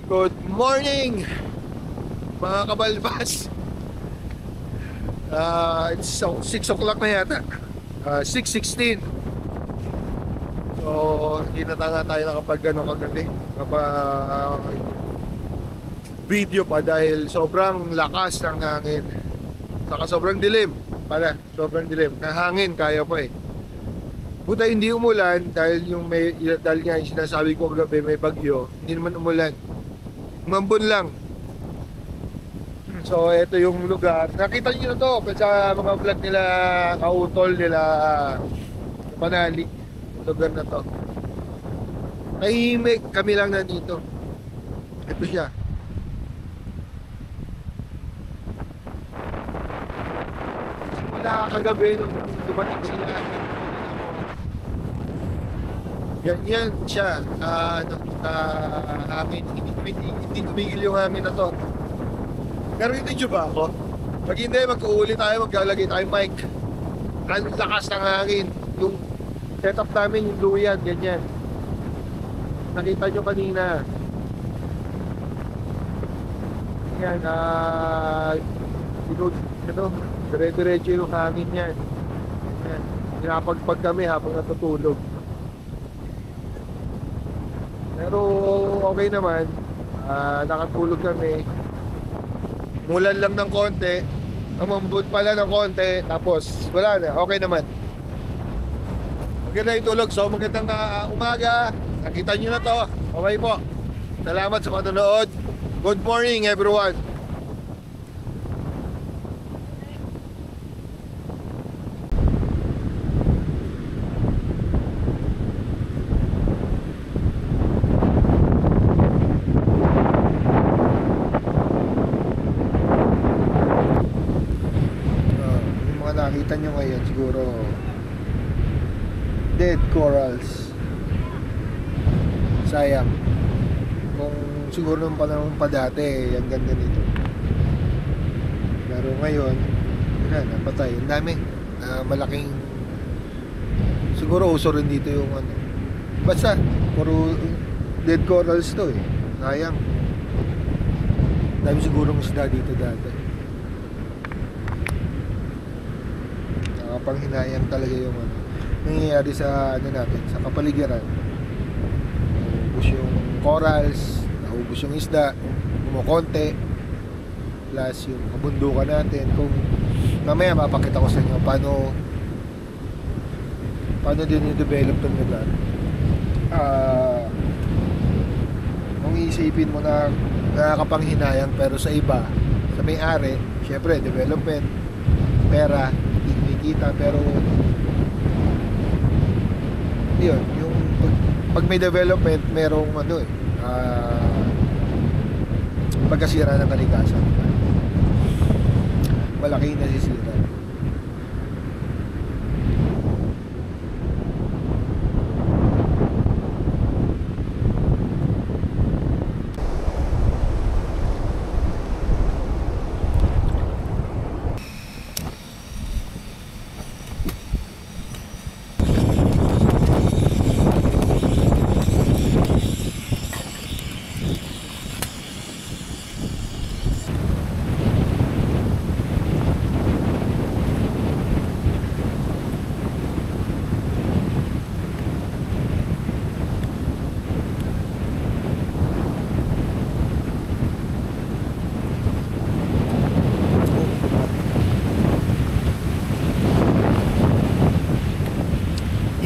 Good morning mga kabalbas. It's 6 o'clock na yata, 6:16. So hindi na tayo nakapag kagabi video pa dahil sobrang lakas ng hangin, saka sobrang dilim pala, sobrang dilim ng hangin. Kaya pa buta hindi umulan dahil dahil nga yung sinasabi ko kagabi may bagyo. Hindi naman umulan, umambon lang. So ito yung lugar, nakita nyo na to sa mga vlog nila Kautol, nila Panali. Lugar na to, tahimik, kami lang nandito. Ito siya. Simula kagabi nung dumating sila, yan siya, hangin. Hindi tumigil yung hangin na to. Pero hindi nyo ba ako? Pag hindi, mag-uuli tayo, maglalagay tayo mic. Ang lakas ng hangin. Yung setup namin, yung luyan, ganyan. Nakita nyo kanina. Yan, dire-diretso yung hangin yan. Yan, pinapagpag kami habang natutulog. Pero okay naman, nakatulog kami. Mulan lang ng konti, umambot pala ng konti, tapos wala na, okay naman. Maganda yung tulog. So magandang umaga. Nakita nyo na to. Okay po, salamat sa panonood. Good morning everyone. Nakita nyo ngayon siguro dead corals. Sayang. Kung siguro nung panahon pa dati, ang ganda nito. Pero ngayon, napatay. Ang dami. Malaking, siguro uso rin dito yung ano. Basta, puro dead corals to eh. Sayang. Dami sigurong isda dito dati. Panghinayang talaga yung nangyayari sa natin, sa kapaligiran. Naubos yung corals, naubos yung isda, kumukonti, plus yung kabundukan natin. Kung mamaya mapakita ko sa inyo paano din i-develop ng lugar. Kung iisipin mo na nakakapanghinayang, pero sa iba, sa may-ari, syempre development, pera, kita, pero yun, yung pag may development, merong pagkasira ng kalikasan, malaki nasisira.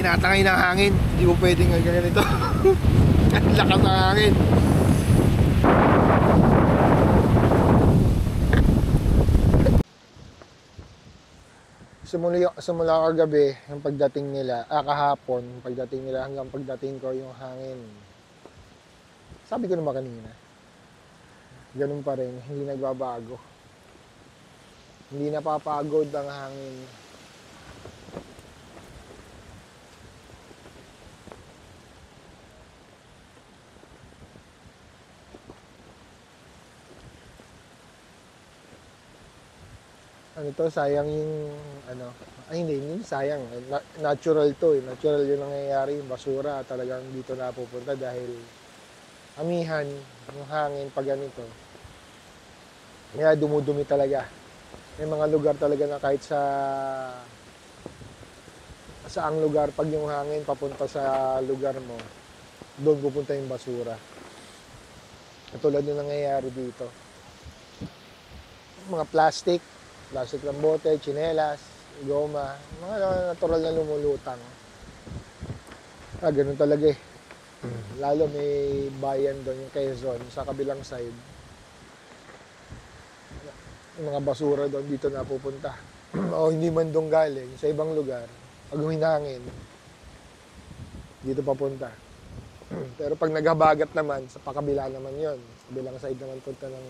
Tinatangay ng hangin, hindi ko pwedeng ganito. Ang lakas ng hangin. Simula kagabi yung pagdating nila, kahapon pagdating nila hanggang pagdating ko, yung hangin, sabi ko naman kanina, ganun pa rin, hindi nagbabago. Hindi napapagod ang hangin. Ano to, sayang yung ano, ay hindi sayang. Natural to eh. Natural yung nangyayari, yung basura talagang dito napupunta dahil amihan, yung hangin pag ganito. Kaya dumudumi talaga. May mga lugar talaga na kahit sa ang lugar, pag yung hangin papunta sa lugar mo, doon pupunta yung basura. Katulad yung nangyayari dito. Mga plastic ng bote, tsinelas, goma, mga natural na lumulutang. Ganun talaga eh. Lalo may bayan doon, yung Quezon, sa kabilang side. Yung mga basura doon dito napupunta. O hindi man doon galing, sa ibang lugar. Pag huminangin, dito papunta. Pero pag naghabagat naman, sa pakabila naman yon, sa kabilang side naman punta ng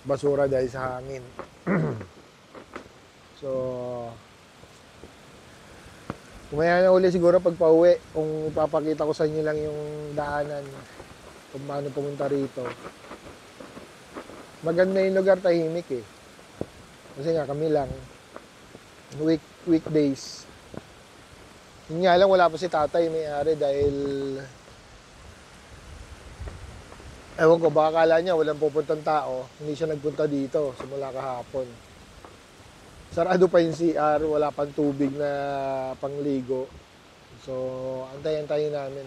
basura dahil sa hangin. So, kumaya na uli siguro pag pauwi, kung ipapakita ko sa inyo lang yung daanan, kung paano pumunta rito. Maganda yung lugar, tahimik eh. Kasi nga kami lang, weekdays. Yun nga lang, wala pa si tatay may-ari dahil ewan ko, baka akala niya walang pupuntang tao, hindi siya nagpunta dito simula kahapon. Sarado pa yung CR, wala pang tubig na pangligo. So, antayin namin.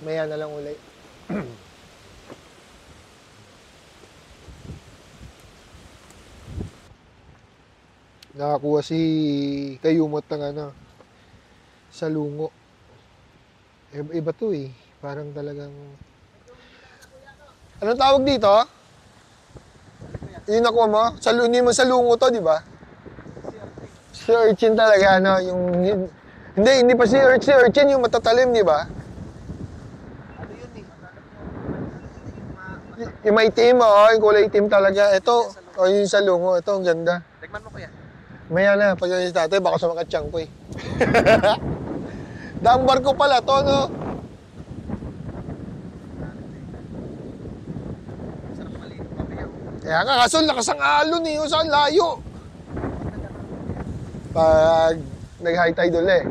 Maya na lang uli. Nakakuha si Kayumot ng ano, sa lungo. Iba to eh. Parang talagang... Anong tawag dito? Yung nakuha mo? Hindi mo sa lungo to, di ba? Si urchin talaga, ano? Hindi pa si urchin yung matatalim, di ba? Ano yun eh? Yung may itim, yung kulay itim talaga. Ito, yung sa lungo. Ito, ang ganda. Tikman mo kuya. Maya na, pag yung tatay, baka sumakat tiyang ko eh. Dambar ko pala to, no? Sarap maliit mamaya. Kaya nga, kaso lakas ang alon eh. Saan layo? Pag nag-high tide ulit.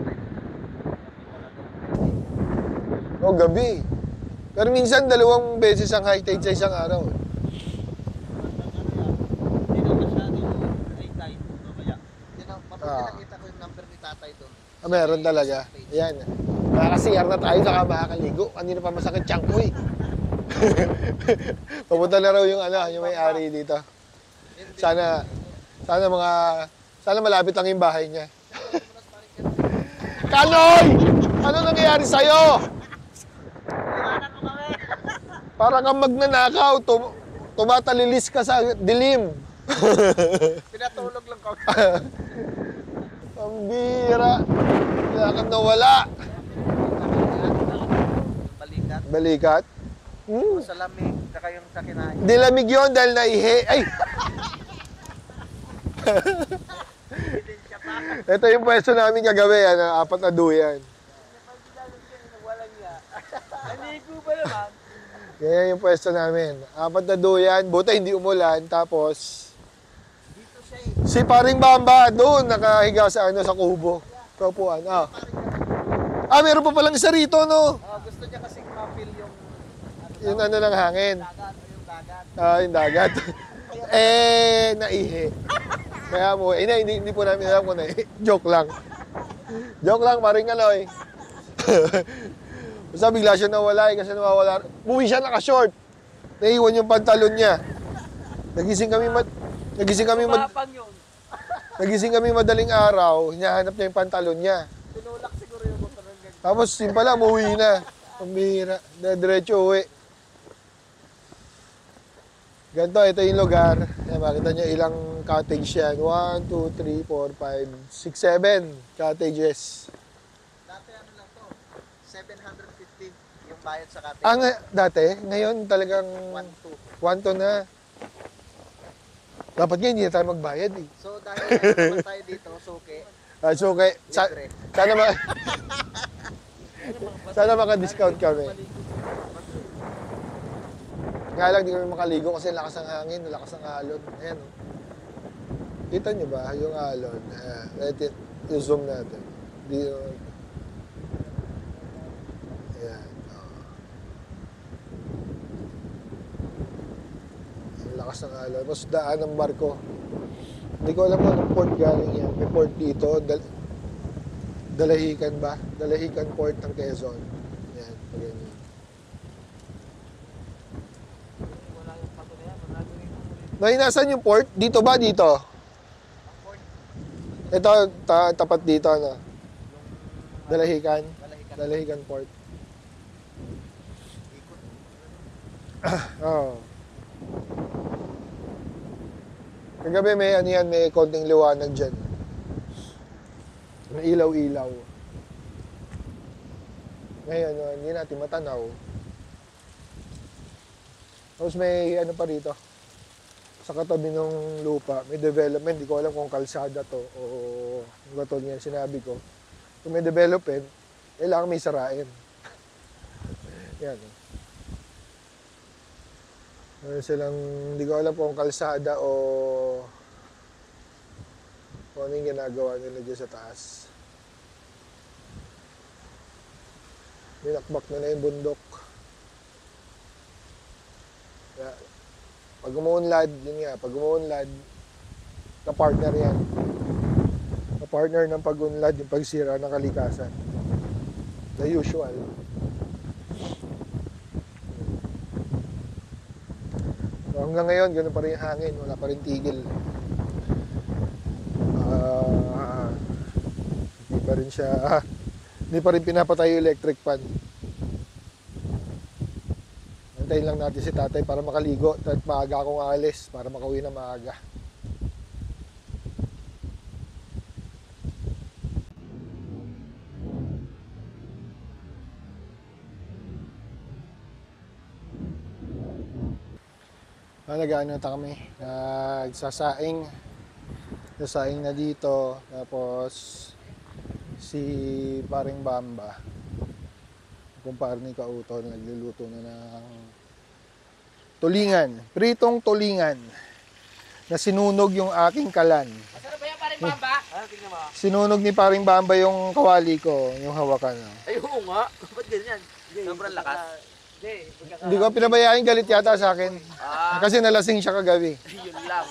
O, gabi. Pero minsan, 2 beses ang high tide sa isang araw. Hindi na masyadong high tide. Mamaya. Mabuti nakita ko yung number ni tatay doon. Meron talaga. Ayan. Makakasiyar na tayo, saka makakaligo. Kanina pa masakit tiyang ko eh. Papunta na raw yung yung may-ari dito. Sana malapit lang yung bahay niya. Kanoy! Ano nangyayari sa'yo? Iwanan mo kami! Parang kang magnanakaw, tumatalilis ka sa dilim. Pinatulog lang kami. Ang bira. Kaya kang nawala. Balikat. Balikat? Sa lamig, saka yung sa kinain. Di lamig yun dahil naihi. Ay! Ebidensya pa. Ito yung pwesto namin kagabi, 4 na duyan. Walang niya. Naligo ba naman? Ganyan yung pwesto namin. 4 na duyan, buta hindi umulan, tapos Dito siya eh. si paring Bamba doon, nakahiga sa sa kubo. Kaupuan. Meron pa palang isa rito, no? Gusto niya kasing ma-feel yung Yung ng hangin. dagat o yung dagat. Yung dagat. Naihi. Kaya mo, hindi po namin alam kung naihi. Joke lang. Joke lang, paring Aloy. Basta bigla siya nawala kasi nawawala. Buwi siya naka-short. Naiwan yung pantalon niya. Nagising kami Mapang yun. nagising kami madaling araw, hinahanap niya yung pantalon niya. Tinulak siguro yung motor ng ganyan. Tapos yun pala, umuwi na. Pambihira. Diretso uwi. Ganito, ito yung lugar. Ayan, makita nyo ilang cottage yan. 1, 2, 3, 4, 5, 6, 7 cottages. Dati ano lang to, 750 yung bayad sa cottage. Dati, ngayon talagang 1-2. 1 to na. Dapat nga hindi na tayo magbayad eh. So dahil naman tayo dito, suki, So, okay, libre. sana maka-discount kami. Nga lang, di kami makaligo kasi lakas ng hangin, lakas ng alon. Ayan, oh. Kita nyo ba yung alon? Let it, i-zoom natin. Di, ayan. Oh. Ang lakas ng alon. Mas daan ng barko. Hindi ko alam kung anong port galing yan. May port dito. Dalahican ba? Dalahican Port ng Quezon. Yan, ganyan. Wala yung pato na yan. Marami rin yung Nay, nasan yung port? Dito ba? Dito? Ito, tapat dito, ano? Dalahican. Dalahican Port. ikot. Oo. Kagabi may ano yan, may konting liwanag dyan. May ilaw-ilaw. Ngayon, hindi natin matanaw. Tapos may ano pa rito. Sa katabi ng lupa, may development. Hindi ko alam kung kalsada to o katulad nga sinabi ko. Kung may development, kailangan may sarain. Yan. Meron silang, hindi ko alam kung kalsada o kung ano yung ginagawa nila dyan sa taas. Binakbak na yung bundok. Kaya, pag umuunlad, yun nga, pag umuunlad, na-partner yan. Na-partner ng pag-unlad, yung pagsira ng kalikasan. The usual. So, hanggang ngayon, gano'n pa rin yung hangin. Wala pa rin tigil. Hindi pa rin siya... hindi pa rin pinapatay yung electric fan. Antayin lang natin si tatay para makaligo. At maaga akong aalis para makauwi na maaga. Nag-ano na kami, nagsasaing. Sasaing na dito. Tapos si paring Bamba, kumpare ni Kauto, nagluluto na ng tulingan. Pritong tulingan na sinunog yung aking kalan. Masarap ba yan, paring Bamba? Tingnan mo. Sinunog ni paring Bamba yung kawali ko, yung hawakan. Ay, oo nga. Ba't ganyan? Sobrang lakas. Hindi ko pinabayaan, galit yata sa akin. Kasi nalasing siya kagabi. Yun lang.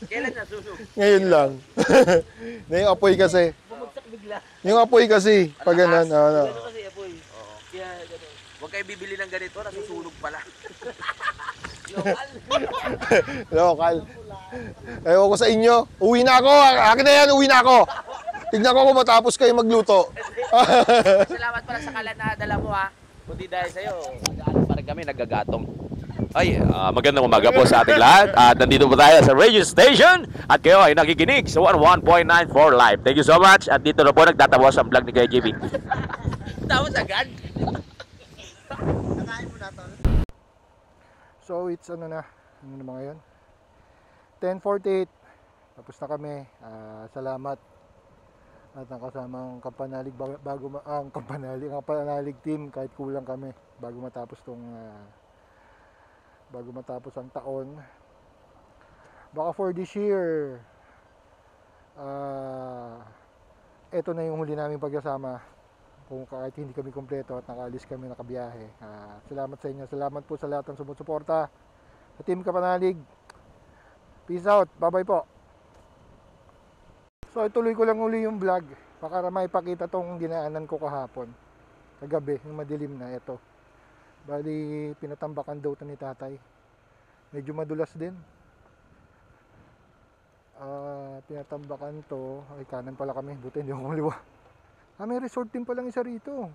Kailan nasunog? Ngayon lang. Na yung apoy kasi. Bumagsak bigla. Yung apoy kasi, pag ganun. Ano kasi apoy? Oo. Kaya gano'n. Huwag kayo bibili ng ganito, nasusunog pala. Lokal. Local. Ewan ko sa inyo. Uwi na ako. Akin na yan, uwi na ako. Tignan ko kung matapos kayo magluto. Salamat pala sa kalan na dala mo ha. Kundi dahil sa'yo, parang kami nagagatong. Ay, magandang umaga po sa ating lahat. At nandito po tayo sa radio station. At kayo ay nakikinig sa 11.94 Live. Thank you so much. At dito na po nagtatapos ang vlog ni Kuya JB. Tapos agad. Nakain mo na to. So it's ano na ba ngayon? 10:48. Tapos na kami. Salamat. At ang kasamang kampanalig ang kampanalig team kahit kulang kami bago matapos ang taon. Baka for this year ito na yung huli naming pagkasama. Kung kahit hindi kami kompleto at nakaalis kami, nakabiyahe. Salamat sa inyo. Salamat po sa lahat ng sumusuporta sa Team Kapanalig. Peace out. Bye-bye po. So, ituloy ko lang uli yung vlog para maipakita tong dinaanan ko kahapon. Kagabi, yung madilim na ito. Bali, pinatambakan daw ito ni tatay. Medyo madulas din. Pinatambakan to. Ay, kanan pala kami. Buti hindi ako kaliwa. May resort din palang isa rito.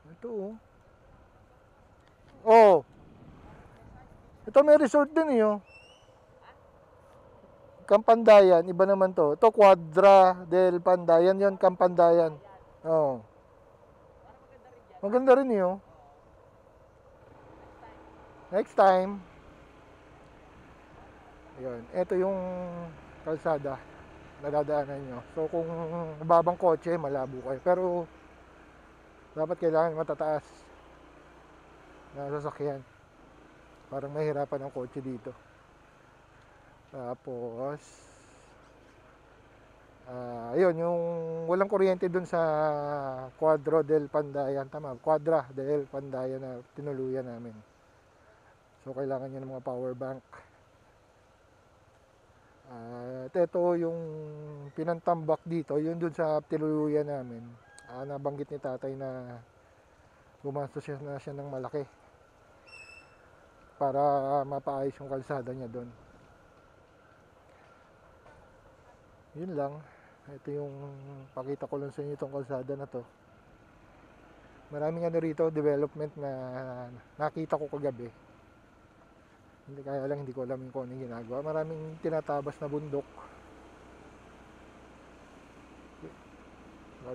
Ito oh. Oh. Ito may resort din eh oh. Campandayan, iba naman to. Ito Quadra del Pandayan, yon Campandayan. Oh. Maganda rin 'yo. next time, yun, ito yung kalsada na dadaanan nyo. So kung babang kotse, malabo kayo. Pero dapat kailangan matataas na sasakyan. Parang mahirapan ang kotse dito. Tapos ayun, yung walang kuryente dun sa Quadro del Pandayan. Tama, Quadra del Pandayan na tinuluyan namin. So kailangan nyo ng mga power bank. At ito yung pinantambak dito, yun dun sa tinuluyan namin. Nabanggit ni tatay na gumastos siya ng malaki para mapaayos yung kalsada niya doon. Yun lang. Ito yung pakita ko lang sa inyo itong kalsada na to. Maraming ano rito, development na nakita ko kagabi. Kaya lang hindi ko alam kung ano yung ginagawa. Maraming tinatabas na bundok.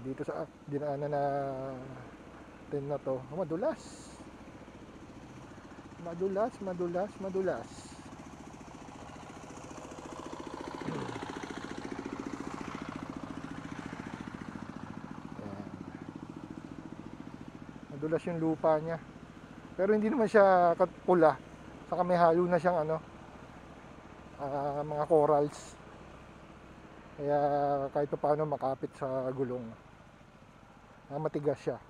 Dito sa dinaanan na tin na to, madulas. Madulas. Madulas yung lupa niya. Pero hindi naman siya pula. Saka may halo na siyang mga corals. Kaya kahit paano makapit sa gulong. Matigas siya.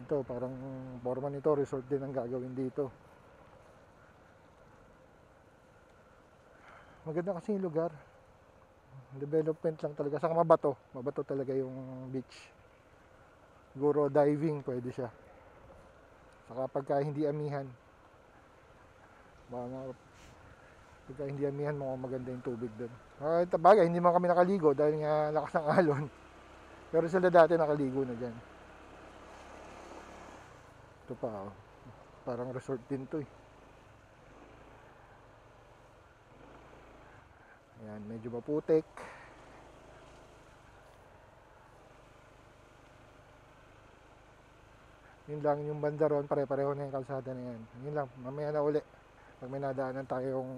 Ito parang forma nito, resort din ang gagawin dito. Maganda kasi yung lugar. Development lang talaga. Saka mabato talaga yung beach. Siguro diving pwede siya. Saka pagka hindi amihan, mukhang maganda yung tubig doon. Bagay, hindi man kami nakaligo dahil nga lakas ng alon. Pero sila dati nakaligo na dyan. Ito pa, parang resort din to eh. Ayan, medyo maputik. Yun lang yung banda ron, pare-pareho na yung kalsada na yan. Yun lang, mamaya na uli. Pag may nadaanan tayong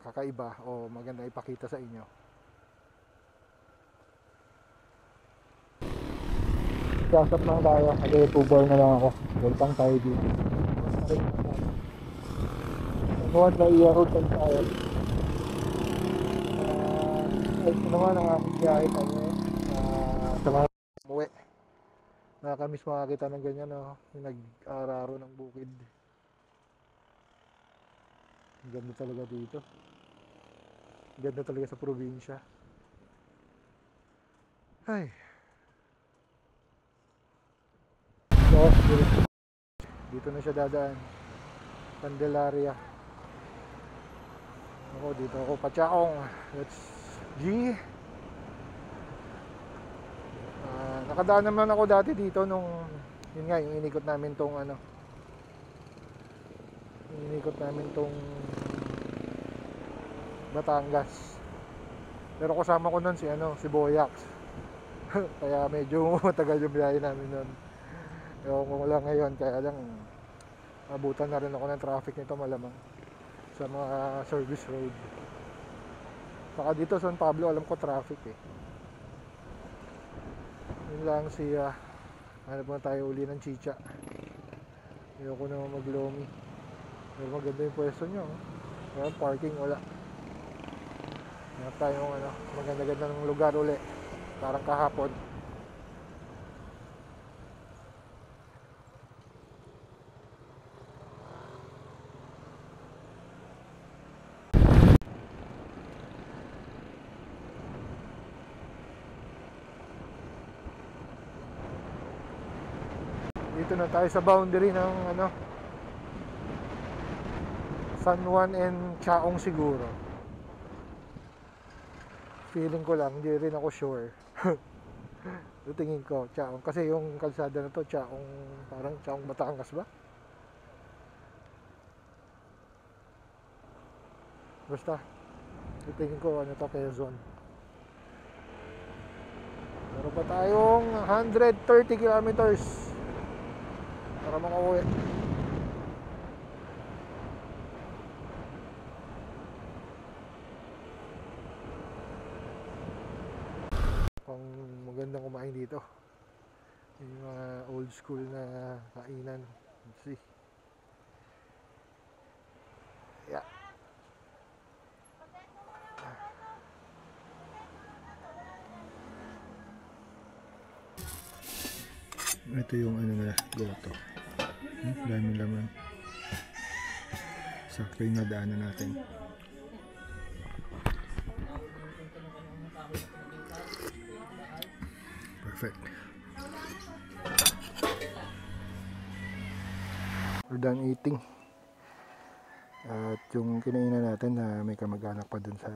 kakaiba o maganda ipakita sa inyo. Sasap lang tayo, nag-youtuber na lang ako. Welcome tayo dito. Nagawa na i-road tayo. Ito naman ang aking biyahe tayo. Sa mga umuwi. Nakakamiss makakita ng ganyan, no? Yung nag-araro ng bukid. Ang ganda talaga dito. Ang ganda talaga sa probinsya. Ay. So, dito na siya dadaan. Candelaria. Ako, dito ako Pachaong. That's G. Nakadaan naman ako dati dito nung yun nga, yung inikot namin tong Batangas. Pero kasama ko nun si Boyax. Kaya medyo matagal yung biyahe namin nun. Ewan ko lang ngayon, kaya lang abutan na rin ako ng traffic nito malamang sa mga service road. Saka dito San Pablo, alam ko traffic eh. Yun lang hanap na tayo uli ng chicha. Ayoko naman maglomi. Pero maganda yung pwesto nyo. Kaya parking wala. Hanap tayo maganda-ganda ng lugar uli. Parang kahapon. Dito na tayo sa boundary ng San Juan and Chaong siguro. Feeling ko lang, hindi rin ako sure. Tingin ko, Chaong. Kasi yung kalsada na to, Chaong, parang Chaong Batangas ba? Basta, tingin ko Quezon. Meron pa tayong 130 kilometers. para makauwi. Pang magandang kumain dito. Yung mga old school na kainan. Let's see. Yeah. Ito yung ano nila, goto. Dami laman. Sakto yung nadaanan natin. Perfect. We're done eating. At yung kinainan natin na may kamag-anak pa dun sa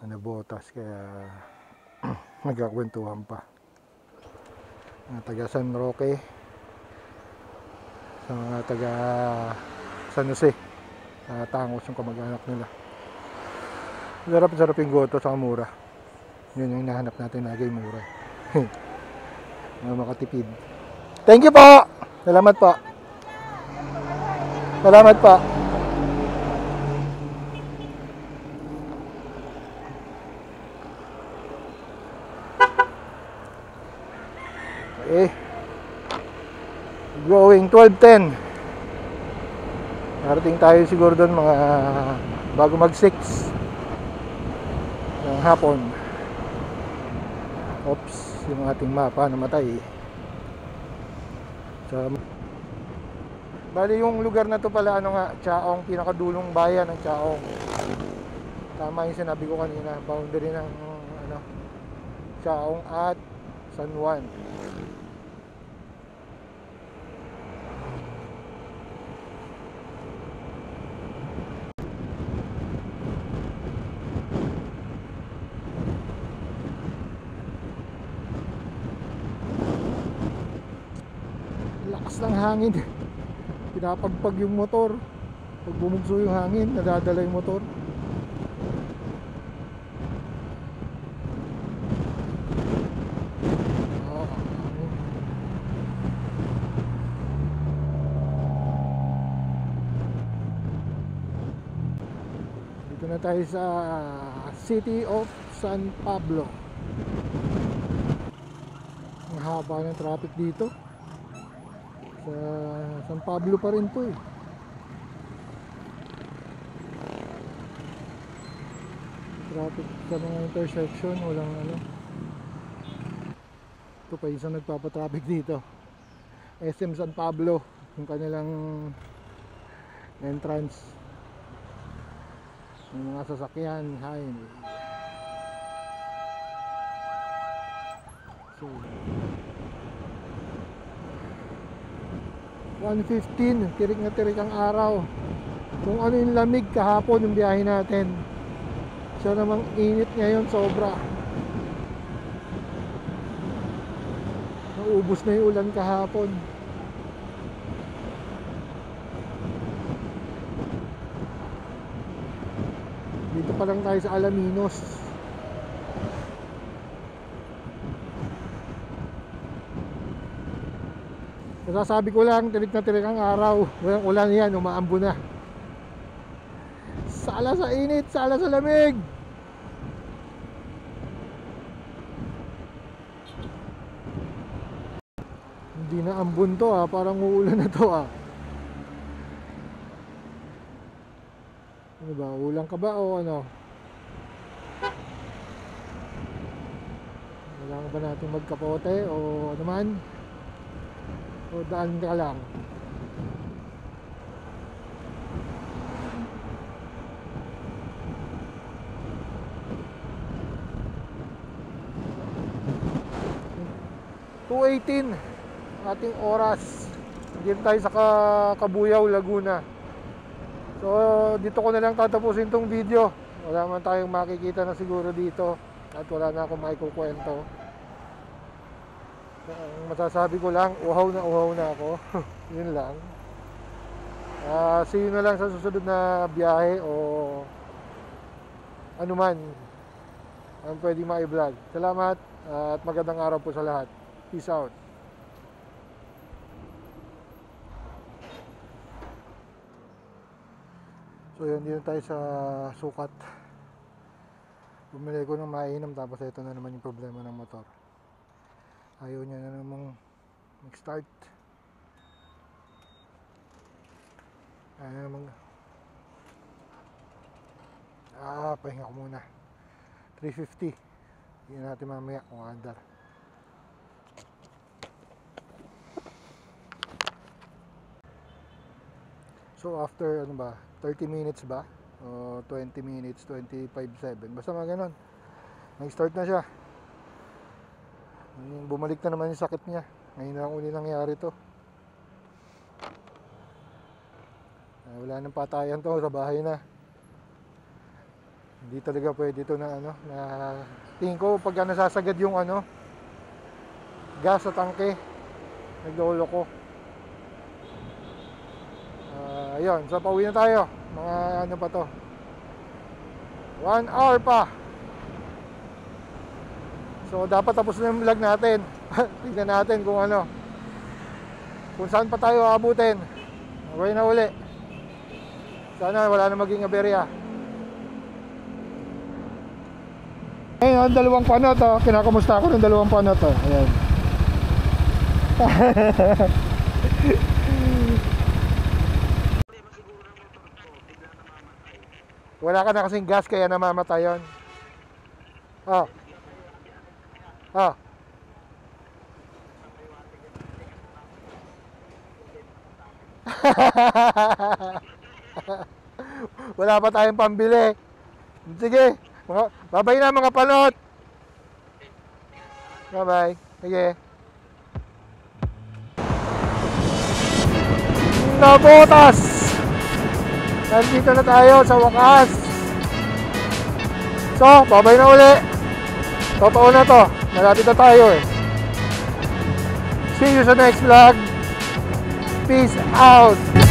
ano, botas, kaya nagkakwentuhan pa. Taga San Roque, sa mga taga San Jose, Tangos yung kamag-anak nila. Sarap yung goto sa mura. Yun yung hinahanap natin, lagi mura. Makatipid. Thank you po! Salamat po! Salamat po! Okay. Going 12:10. Narating tayo siguro doon mga bago mag 6 ng hapon. Oops, yung ating mapa namatay. So, bali yung lugar na to pala, ano nga, Chaong, pinakadulong bayan ng Chaong. Tama yung sinabi ko kanina, boundary ng ano, Chaong at San Juan. Lakas ng hangin. Pinapagpag yung motor. Pag bumugso yung hangin, nadadala yung motor. Dito na tayo sa City of San Pablo. Ang haba ng traffic dito. Sa San Pablo pa rin to eh. Traffic sa mga intersection, walang ano. Ito pa isang nagpapatraffic dito. SM San Pablo, yung kanilang entrance. Yung mga sasakyan, highway. So 1:15, tirik na tirik ang araw. Kung ano yung lamig kahapon yung biyahe natin, siya namang init ngayon, sobra. Naubos na yung ulan kahapon. Dito pa lang tayo sa Alaminos. Nasasabi ko lang, tirik na tirik ang araw. Walang ulan yan, umaambo na. Sala sa init, sala sa lamig. Hindi na ambon to ah, parang uulan na to ah. Ano ba, ulan ka ba o ano? Kailangan ba natin magkapote o ano man? O daan ka lang. (2:18) ating oras. Dito tayo sa Kabuyaw, Laguna. So dito ko na lang tatapusin tong video. Wala man tayong makikita na siguro dito at wala na akong maikukwento. Ang masasabi ko lang, uhaw na ako. Yun lang. See you na lang sa susunod na biyahe o anuman ang pwede ma-vlog. Salamat at magandang araw po sa lahat. Peace out. So yun, dito tayo sa sukat. Bumili ko ng mainom tapos ito na naman yung problema ng motor. Ayaw niya na namang mag-start. Ayaw namang... pahinga ko muna. 350. Hindi natin mamaya kung andar. So after 30 minutes ba? O 20 minutes, 25.7. Basta mga ganon. Nag-start na siya. Bumalik na naman yung sakit niya. Ngayon lang uli nangyari to. Wala nang patayan to, sa bahay na. Hindi talaga pwede to na na tingin ko pag nasasagad yung gas sa tangke, naglolo ko. Ayun, so pauwi na tayo. Mga pa to. 1 hour pa. So dapat tapos na yung vlog natin. Tingnan natin kung saan pa tayo aabutin. Okay na uli. Sana wala na maging aberya. Ayun, dalawang panot. Kinakamusta ako ng dalawang panot. Ayan. Wala ka na kasing gas kaya namamatay yun. Wala pa tayong pambili. Sige, bye-bye na mga panot. Bye-bye. Sige. Nabutas. Nandito na tayo sa wakas. So, bye-bye na uli. Totoo na to. Malapit na tayo eh. See you sa next vlog. Peace out.